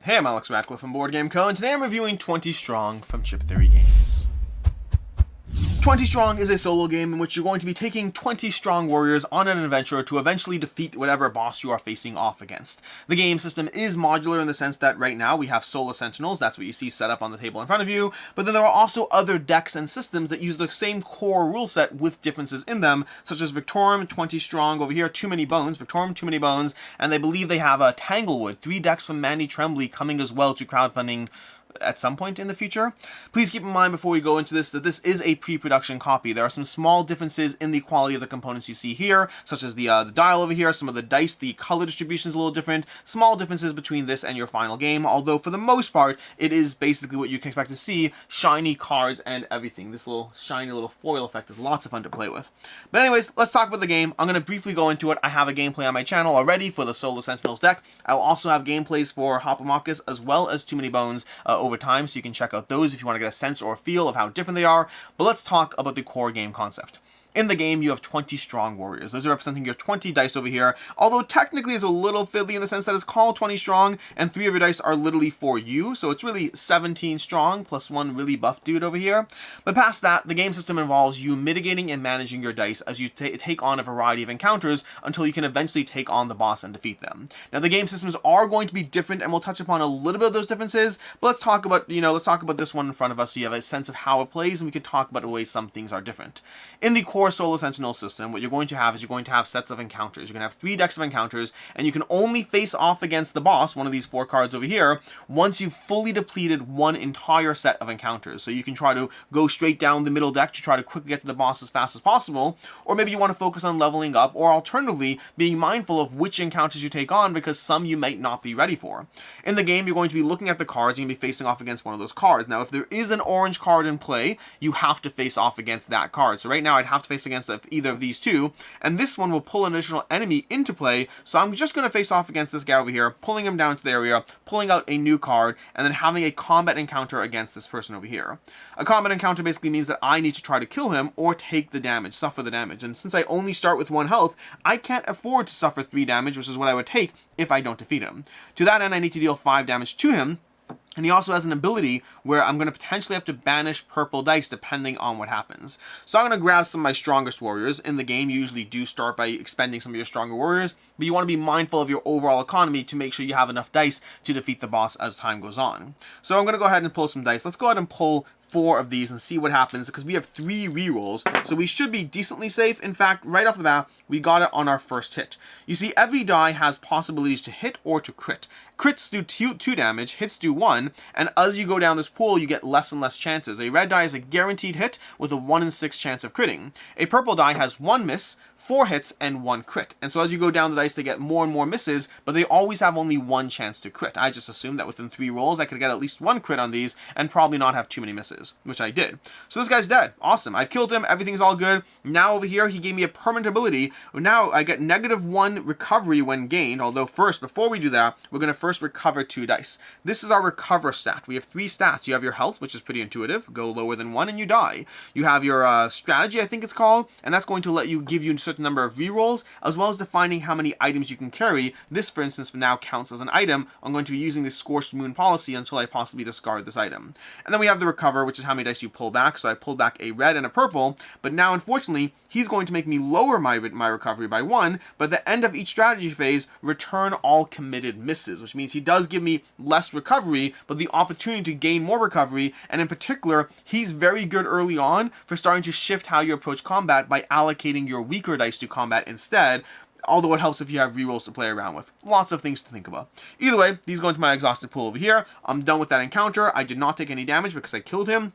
Hey, I'm Alex Radcliffe from Board Game Co., and today I'm reviewing 20 Strong from Chip Theory Games. 20 Strong is a solo game in which you're going to be taking 20 strong warriors on an adventure to eventually defeat whatever boss you are facing off against. The game system is modular in the sense that right now we have Solar Sentinels, that's what you see set up on the table in front of you, but then there are also other decks and systems that use the same core rule set with differences in them, such as Victorum, 20 Strong over here, Too Many Bones, Victorum, Too Many Bones, and they believe they have a Tanglewood, 3 decks from Manny Tremblay coming as well to crowdfunding at some point in the future. Please keep in mind before we go into this that this is a pre-production copy. There are some small differences in the quality of the components you see here, such as the dial over here, some of the dice, the color distribution is a little different, small differences between this and your final game, although for the most part it is basically what you can expect to see, shiny cards and everything. This little shiny little foil effect is lots of fun to play with. But anyways, let's talk about the game. I'm going to briefly go into it. I have a gameplay on my channel already for the Solar Sentinels deck. I'll also have gameplays for Hoplomachus as well as Too Many Bones over time, so you can check out those if you want to get a sense or a feel of how different they are. But let's talk about the core game concept. In the game, you have 20 strong warriors. Those are representing your 20 dice over here, although technically it's a little fiddly in the sense that it's called 20 strong, and 3 of your dice are literally for you, so it's really 17 strong, plus 1 really buff dude over here. But past that, the game system involves you mitigating and managing your dice as you take on a variety of encounters until you can eventually take on the boss and defeat them. Now, the game systems are going to be different, and we'll touch upon a little bit of those differences, but let's talk about this one in front of us so you have a sense of how it plays, and we can talk about the way some things are different. In the core Solar Sentinel system, what you're going to have is sets of encounters. You're going to have 3 decks of encounters, and you can only face off against the boss, one of these 4 cards over here, once you've fully depleted one entire set of encounters. So you can try to go straight down the middle deck to try to quickly get to the boss as fast as possible, or maybe you want to focus on leveling up, or alternatively, being mindful of which encounters you take on, because some you might not be ready for. In the game, you're going to be looking at the cards, and you're going to be facing off against one of those cards. Now, if there is an orange card in play, you have to face off against that card. So right now, I'd have to face against either of these two, and this one will pull an additional enemy into play, so I'm just going to face off against this guy over here, pulling him down to the area, pulling out a new card, and then having a combat encounter against this person over here. A combat encounter basically means that I need to try to kill him or take the damage, suffer the damage, and since I only start with 1 health, I can't afford to suffer 3 damage, which is what I would take if I don't defeat him. To that end, I need to deal 5 damage to him. And he also has an ability where I'm going to potentially have to banish purple dice depending on what happens. So I'm going to grab some of my strongest warriors. In the game, you usually do start by expending some of your stronger warriors, but you want to be mindful of your overall economy to make sure you have enough dice to defeat the boss as time goes on. So I'm going to go ahead and pull some dice. Let's go ahead and pull 4 of these and see what happens, because we have 3 rerolls, so we should be decently safe. In fact, right off the bat, we got it on our first hit. You see, every die has possibilities to hit or to crit. Crits do 2 damage, hits do 1, and as you go down this pool, you get less and less chances. A red die is a guaranteed hit with a 1 in 6 chance of critting. A purple die has 1 miss, 4 hits, and 1 crit. And so as you go down the dice, they get more and more misses, but they always have only 1 chance to crit. I just assumed that within 3 rolls, I could get at least 1 crit on these and probably not have too many misses, which I did. So this guy's dead. Awesome. I've killed him. Everything's all good. Now over here, he gave me a permanent ability. Now I get -1 recovery when gained, although first, before we do that, we're going to first recover 2 dice. This is our recover stat. We have 3 stats. You have your health, which is pretty intuitive. Go lower than 1 and you die. You have your strategy, I think it's called, and that's going to let you give you a certain number of rerolls, as well as defining how many items you can carry. This, for instance, now counts as an item. I'm going to be using this Scorched Moon policy until I possibly discard this item. And then we have the recover, which is how many dice you pull back. So I pulled back a red and a purple, but now, unfortunately, he's going to make me lower my recovery by 1, but at the end of each strategy phase, return all committed misses, which means he does give me less recovery, but the opportunity to gain more recovery, and in particular, he's very good early on for starting to shift how you approach combat by allocating your weaker dice to combat instead, although it helps if you have rerolls to play around with. Lots of things to think about. Either way, he's going to my exhausted pool over here. I'm done with that encounter. I did not take any damage because I killed him.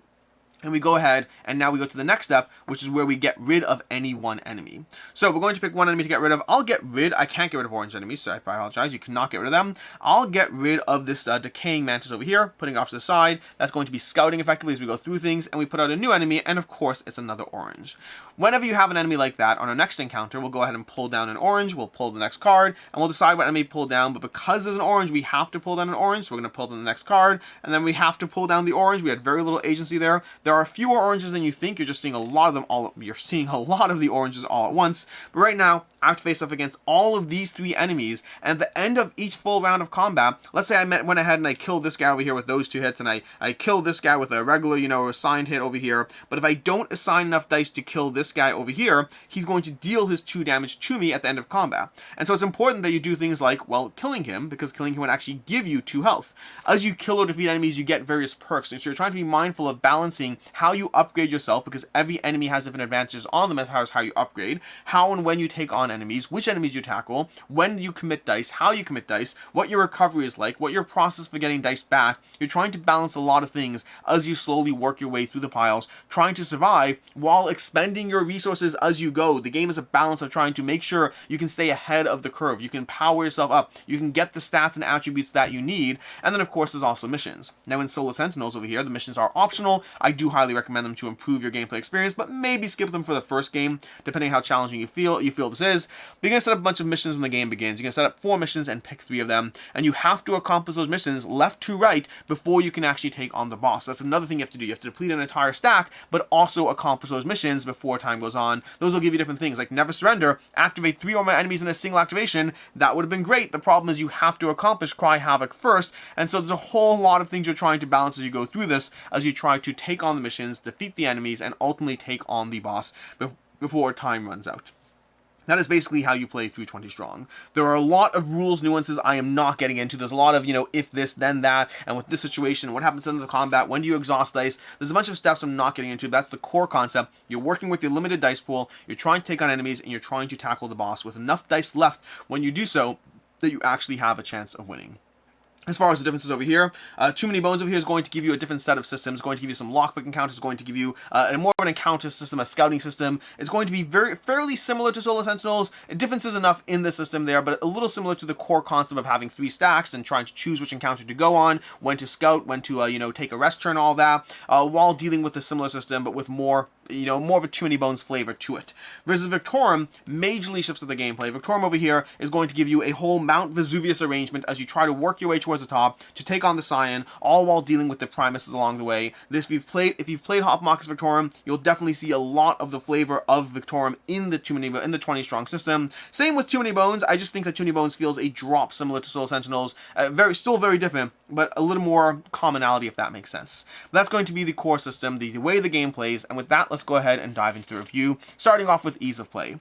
And we go ahead, and now we go to the next step, which is where we get rid of any one enemy. So we're going to pick one enemy to get rid of. I can't get rid of orange enemies, so I apologize. You cannot get rid of them. I'll get rid of this decaying mantis over here, putting it off to the side. That's going to be scouting effectively as we go through things, and we put out a new enemy, and of course, it's another orange. Whenever you have an enemy like that, on our next encounter, we'll go ahead and pull down an orange, we'll pull the next card, and we'll decide what enemy to pull down, but because there's an orange, we have to pull down an orange, so we're going to pull down the next card, and then we have to pull down the orange. We had very little agency there. There are fewer oranges than you think, you're just seeing a lot of them you're seeing a lot of the oranges all at once, but right now, I have to face off against all of these 3 enemies, and at the end of each full round of combat, let's say I went ahead and I killed this guy over here with those 2 hits, and I killed this guy with a regular, assigned hit over here, but if I don't assign enough dice to kill this guy over here, he's going to deal his 2 damage to me at the end of combat. And so it's important that you do things like, well, killing him, because killing him would actually give you 2 health. As you kill or defeat enemies, you get various perks, and so you're trying to be mindful of balancing how you upgrade yourself, because every enemy has different advantages on them as far as how you upgrade, how and when you take on enemies, which enemies you tackle, when you commit dice, how you commit dice, what your recovery is like, what your process for getting dice back. You're trying to balance a lot of things as you slowly work your way through the piles, trying to survive while expending your resources as you go. The game is a balance of trying to make sure you can stay ahead of the curve, you can power yourself up, you can get the stats and attributes that you need, and then of course there's also missions. Now in Solar Sentinels over here, the missions are optional. I do highly recommend them to improve your gameplay experience, but maybe skip them for the first game, depending how challenging you feel this is. But you're going to set up a bunch of missions when the game begins. You're going to set up 4 missions and pick 3 of them, and you have to accomplish those missions left to right before you can actually take on the boss. That's another thing you have to do. You have to deplete an entire stack, but also accomplish those missions before time goes on. Those will give you different things, like never surrender, activate 3 or more enemies in a single activation. That would have been great. The problem is you have to accomplish Cry Havoc first, and so there's a whole lot of things you're trying to balance as you go through this, as you try to take on the missions, defeat the enemies, and ultimately take on the boss before time runs out. That is basically how you play through 20 strong. There are a lot of rules, nuances I am not getting into. There's a lot of, if this, then that, and with this situation, what happens in the combat, when do you exhaust dice? There's a bunch of steps I'm not getting into. That's the core concept. You're working with your limited dice pool, you're trying to take on enemies, and you're trying to tackle the boss with enough dice left when you do so that you actually have a chance of winning. As far as the differences over here, Too Many Bones over here is going to give you a different set of systems, going to give you some lockpicking counters, going to give you more of an encounter system, a scouting system. It's going to be fairly similar to Solar Sentinels. Differences enough in the system there, but a little similar to the core concept of having 3 stacks and trying to choose which encounter to go on, when to scout, when to take a rest turn, all that, while dealing with a similar system, but with more of a Too Many Bones flavor to it. Versus Victorum majorly shifts to the gameplay. Victorum over here is going to give you a whole Mount Vesuvius arrangement as you try to work your way towards the top to take on the Scion, all while dealing with the Primuses along the way. If you've played Hoplomachus Victorum, you'll definitely see a lot of the flavor of Victorum in the 20 strong system. Same with Too Many Bones. I just think that Too Many Bones feels a drop similar to Solar Sentinels. Still very different, but a little more commonality, if that makes sense. But that's going to be the core system, the way the game plays, and with that, let's go ahead and dive into the review, starting off with ease of play.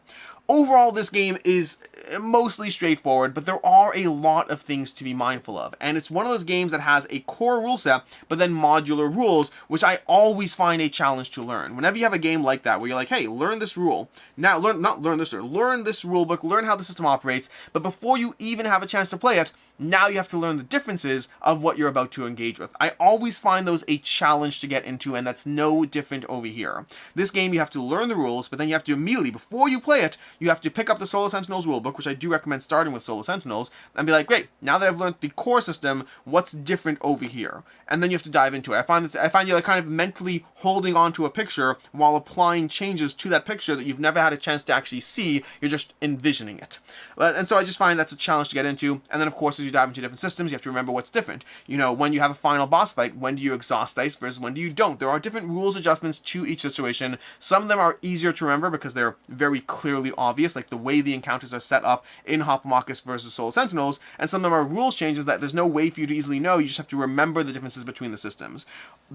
Overall, this game is mostly straightforward, but there are a lot of things to be mindful of. And it's one of those games that has a core rule set, but then modular rules, which I always find a challenge to learn. Whenever you have a game like that, where you're like, hey, learn this rule. Now, learn this rule book, learn how the system operates, but before you even have a chance to play it, now you have to learn the differences of what you're about to engage with. I always find those a challenge to get into, and that's no different over here. This game, you have to learn the rules, but then you have to immediately, before you play it, you have to pick up the Solar Sentinels rulebook, which I do recommend starting with Solar Sentinels, and be like, great, now that I've learned the core system, what's different over here? And then you have to dive into it. I find you like kind of mentally holding on to a picture while applying changes to that picture that you've never had a chance to actually see. You're just envisioning it. And so I just find that's a challenge to get into. And then, of course, as you dive into different systems, you have to remember what's different. When you have a final boss fight, when do you exhaust dice versus when do you don't? There are different rules adjustments to each situation. Some of them are easier to remember because they're very clearly obvious, like the way the encounters are set up in Hoplomachus versus Solar Sentinels, and some of them are rules changes that there's no way for you to easily know. You just have to remember the differences between the systems.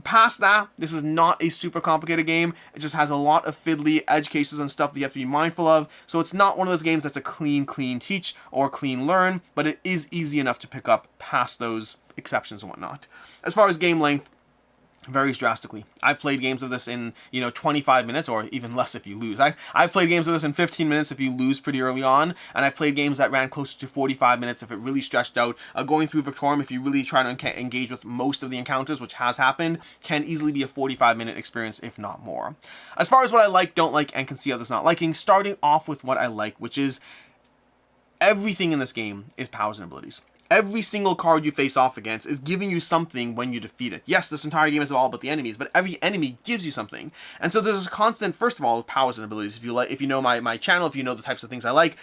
Past that, this is not a super complicated game. It just has a lot of fiddly edge cases and stuff that you have to be mindful of. So it's not one of those games that's a clean teach or clean learn, but it is easy enough to pick up past those exceptions and whatnot. As far as game length, varies drastically. I've played games of this in, 25 minutes, or even less if you lose. I've played games of this in 15 minutes if you lose pretty early on, and I've played games that ran closer to 45 minutes if it really stretched out. Going through Victorum, if you really try to engage with most of the encounters, which has happened, can easily be a 45-minute experience, if not more. As far as what I like, don't like, and can see others not liking, starting off with what I like, which is everything in this game is powers and abilities. Every single card you face off against is giving you something when you defeat it. Yes, this entire game is all about the enemies, but every enemy gives you something. And so there's a constant, first of all, powers and abilities. If you know my channel, if you know the types of things I like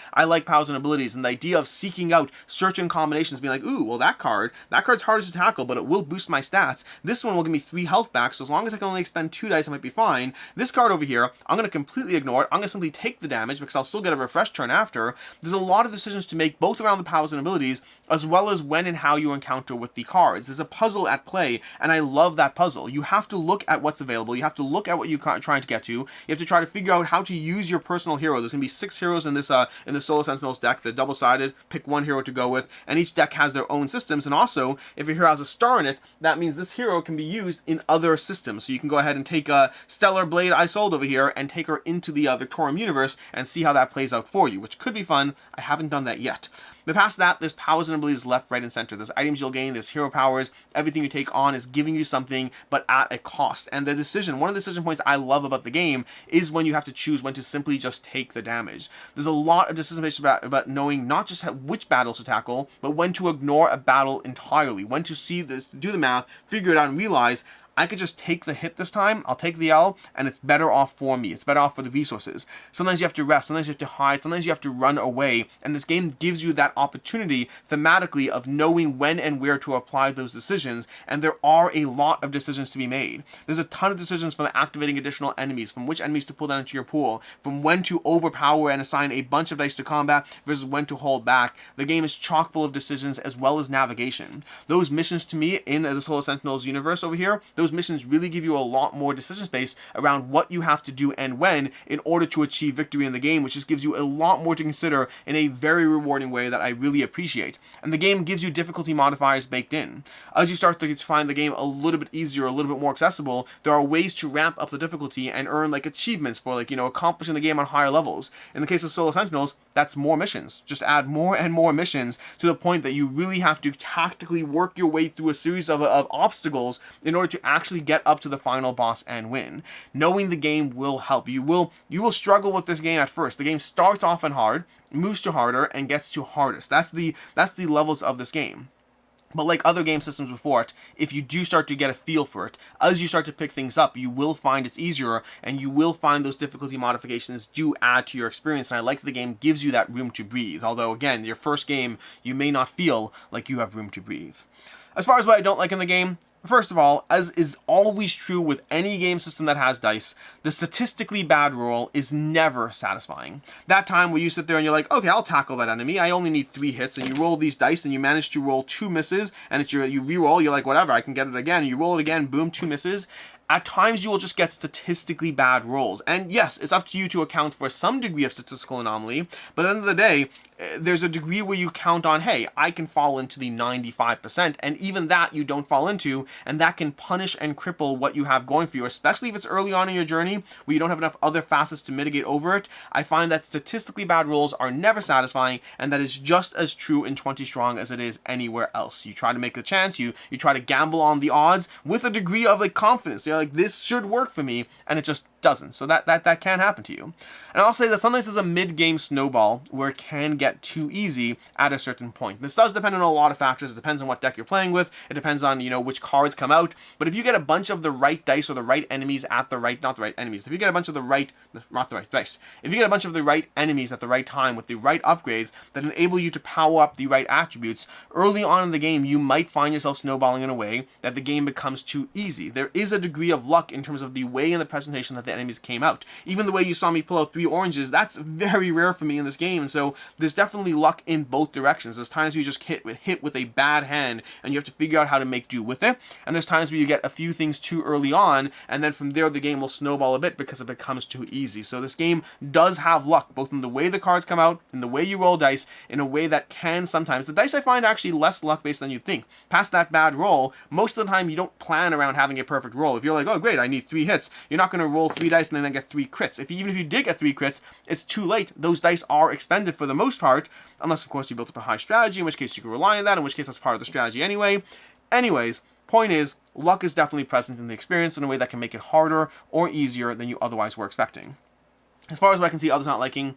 powers and abilities, and the idea of seeking out certain combinations, being like, ooh, well that card's hardest to tackle, but it will boost my stats. This one will give me 3 health back, so as long as I can only expend 2 dice, I might be fine. This card over here, I'm going to completely ignore it. I'm going to simply take the damage because I'll still get a refresh turn after. There's a lot of decisions to make, both around the powers and abilities, as well as when and how you encounter with the cards. There's a puzzle at play, and I love that puzzle. You have to look at what's available. You have to look at what you're trying to get to. You have to try to figure out how to use your personal hero. There's going to be 6 heroes in this in the Solar Sentinels deck. They're double-sided. Pick one hero to go with, and each deck has their own systems. And also, if your hero has a star in it, that means this hero can be used in other systems. So you can go ahead and take a Stellar Blade I sold over here and take her into the Victorum universe and see how that plays out for you, which could be fun. I haven't done that yet. But past that, there's powers and abilities left, right, and center. There's items you'll gain, there's hero powers. Everything you take on is giving you something, but at a cost. And one of the decision points I love about the game is when you have to choose when to simply just take the damage. There's a lot of decision points about knowing not just which battles to tackle, but when to ignore a battle entirely. When to see this, do the math, figure it out, and realize, I could just take the hit this time, I'll take the L, and it's better off for me. It's better off for the resources. Sometimes you have to rest, sometimes you have to hide, sometimes you have to run away, and this game gives you that opportunity thematically of knowing when and where to apply those decisions, and there are a lot of decisions to be made. There's a ton of decisions from activating additional enemies, from which enemies to pull down into your pool, from when to overpower and assign a bunch of dice to combat versus when to hold back. The game is chock full of decisions as well as navigation. Those missions to me in the Solar Sentinels universe over here, those missions really give you a lot more decision space around what you have to do and when in order to achieve victory in the game, which just gives you a lot more to consider in a very rewarding way that I really appreciate. And the game gives you difficulty modifiers baked in. As you start to find the game a little bit easier, a little bit more accessible, there are ways to ramp up the difficulty and earn achievements for accomplishing the game on higher levels. In the case of Solar Sentinels, that's more missions. Just add more and more missions to the point that you really have to tactically work your way through a series of obstacles in order to actually get up to the final boss and win. Knowing the game will help. You will struggle with this game at first. The game starts off on hard, moves to harder, and gets to hardest. That's the levels of this game. But like other game systems before it, if you do start to get a feel for it, as you start to pick things up, you will find it's easier, and you will find those difficulty modifications do add to your experience. And I like the game gives you that room to breathe. Although, again, your first game, you may not feel like you have room to breathe. As far as what I don't like in the game, first of all, as is always true with any game system that has dice, the statistically bad roll is never satisfying. That time where you sit there and you're like, okay, I'll tackle that enemy, I only need 3 hits, and you roll these dice and you manage to roll 2 misses, and you re-roll, you're like, whatever, I can get it again, and you roll it again, boom, 2 misses. At times you will just get statistically bad rolls. And yes, it's up to you to account for some degree of statistical anomaly, but at the end of the day, there's a degree where you count on, hey, I can fall into the 95%, and even that you don't fall into, and that can punish and cripple what you have going for you, especially if it's early on in your journey where you don't have enough other facets to mitigate over it. I find that statistically bad rolls are never satisfying, and that is just as true in 20 Strong as it is anywhere else. You try to make a chance, you try to gamble on the odds with a degree of confidence. You're like, this should work for me, and it just doesn't. So that can happen to you. And I'll say that sometimes there's a mid-game snowball where it can get too easy at a certain point. This does depend on a lot of factors. It depends on what deck you're playing with. It depends on, which cards come out. But if you get a bunch of the right dice or the right enemies at the right, not the right enemies, if you get a bunch of the right, not the right dice, if you get a bunch of the right enemies at the right time with the right upgrades that enable you to power up the right attributes, early on in the game, you might find yourself snowballing in a way that the game becomes too easy. There is a degree of luck in terms of the way in the presentation that the enemies came out. Even the way you saw me pull out 3 oranges, that's very rare for me in this game, and so there's definitely luck in both directions. There's times where you just hit with a bad hand, and you have to figure out how to make do with it, and there's times where you get a few things too early on, and then from there the game will snowball a bit because it becomes too easy. So this game does have luck, both in the way the cards come out, in the way you roll dice, in a way that can sometimes, the dice I find actually less luck based than you think. Past that bad roll, most of the time you don't plan around having a perfect roll. If you're like, oh great, I need 3 hits, you're not going to roll 3 dice and then get 3 crits. Even if you did get 3 crits, it's too late. Those dice are expended for the most part, unless of course you built up a high strategy, in which case you can rely on that, in which case that's part of the strategy anyway. Anyways, point is, luck is definitely present in the experience in a way that can make it harder or easier than you otherwise were expecting. As far as what I can see others not liking,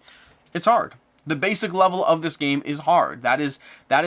it's hard. The basic level of this game is hard. That is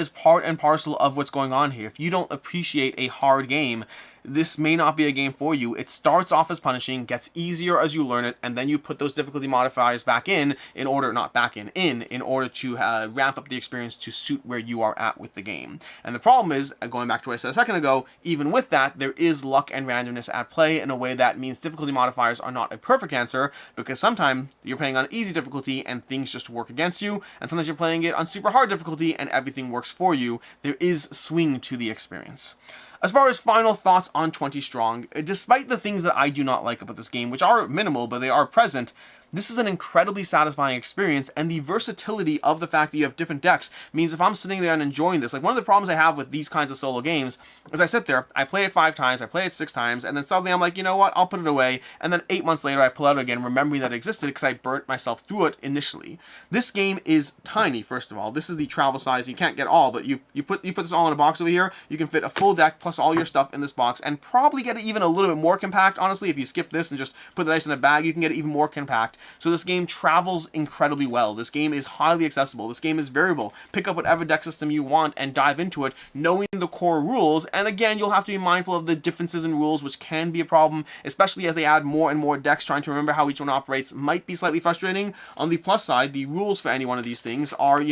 part and parcel of what's going on here. If you don't appreciate a hard game, this may not be a game for you. It starts off as punishing, gets easier as you learn it, and then you put those difficulty modifiers back in order, not back in order to ramp up the experience to suit where you are at with the game. And the problem is, going back to what I said a second ago, even with that, there is luck and randomness at play in a way that means difficulty modifiers are not a perfect answer, because sometimes you're playing on easy difficulty and things just work against you, and sometimes you're playing it on super hard difficulty and everything works for you. There is swing to the experience. As far as final thoughts on 20 Strong, despite the things that I do not like about this game, which are minimal, but they are present, this is an incredibly satisfying experience, and the versatility of the fact that you have different decks means if I'm sitting there and enjoying this, like one of the problems I have with these kinds of solo games is I sit there, I play it 5 times, I play it 6 times, and then suddenly I'm like, you know what, I'll put it away, and then 8 months later I pull out again, remembering that it existed because I burnt myself through it initially. This game is tiny, first of all. This is the travel size. You can't get all, but you put this all in a box over here, you can fit a full deck plus all your stuff in this box, and probably get it even a little bit more compact. Honestly, if you skip this and just put the dice in a bag, you can get it even more compact. So this game travels incredibly well. This game is highly accessible. This game is variable. Pick up whatever deck system you want and dive into it, knowing the core rules. And again, you'll have to be mindful of the differences in rules, which can be a problem, especially as they add more and more decks. Trying to remember how each one operates might be slightly frustrating. On the plus side, the rules for any one of these things are,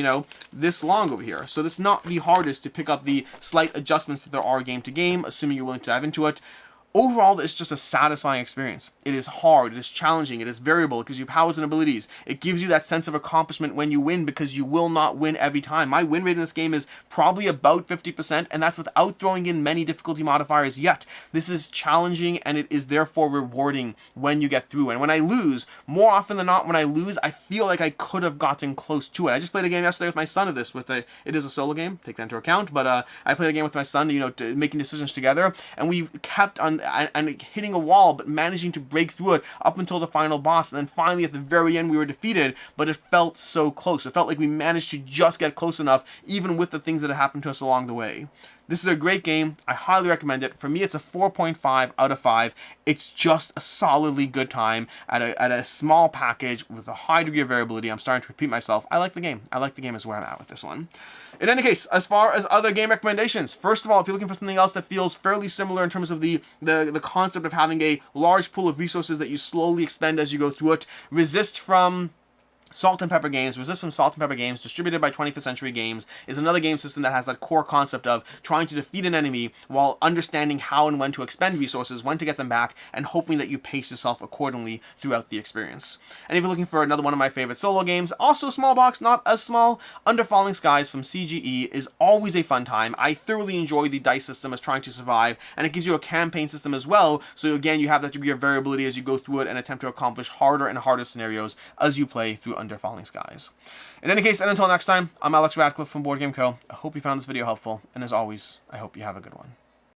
this long over here. So it's not the hardest to pick up the slight adjustments that there are game to game, assuming you're willing to dive into it. Overall, it's just a satisfying experience. It is hard, it is challenging, it is variable, it gives you powers and abilities. It gives you that sense of accomplishment when you win, because you will not win every time. My win rate in this game is probably about 50%, and that's without throwing in many difficulty modifiers yet. This is challenging, and it is therefore rewarding when you get through. And when I lose, more often than not, when I lose, I feel like I could have gotten close to it. I just played a game yesterday with my son of this. It is a solo game, take that into account, but I played a game with my son, making decisions together, and we kept on and hitting a wall, but managing to break through it up until the final boss. And then finally at the very end we were defeated, but it felt so close. It felt like we managed to just get close enough, even with the things that had happened to us along the way. This is a great game. I highly recommend it. For me, it's a 4.5 out of 5. It's just a solidly good time at a small package with a high degree of variability. I'm starting to repeat myself. I like the game. I like the game is where I'm at with this one. In any case, as far as other game recommendations, first of all, if you're looking for something else that feels fairly similar in terms of the concept of having a large pool of resources that you slowly expend as you go through it, Resist from Salt and Pepper Games, distributed by 25th Century Games, is another game system that has that core concept of trying to defeat an enemy while understanding how and when to expend resources, when to get them back, and hoping that you pace yourself accordingly throughout the experience. And if you're looking for another one of my favorite solo games, also a small box, not as small, Under Falling Skies from CGE is always a fun time. I thoroughly enjoy the dice system as trying to survive, and it gives you a campaign system as well, so again, you have that degree of variability as you go through it and attempt to accomplish harder and harder scenarios as you play through Under Falling Skies. In any case, and until next time, I'm Alex Radcliffe from Board Game Co. I hope you found this video helpful, and as always, I hope you have a good one.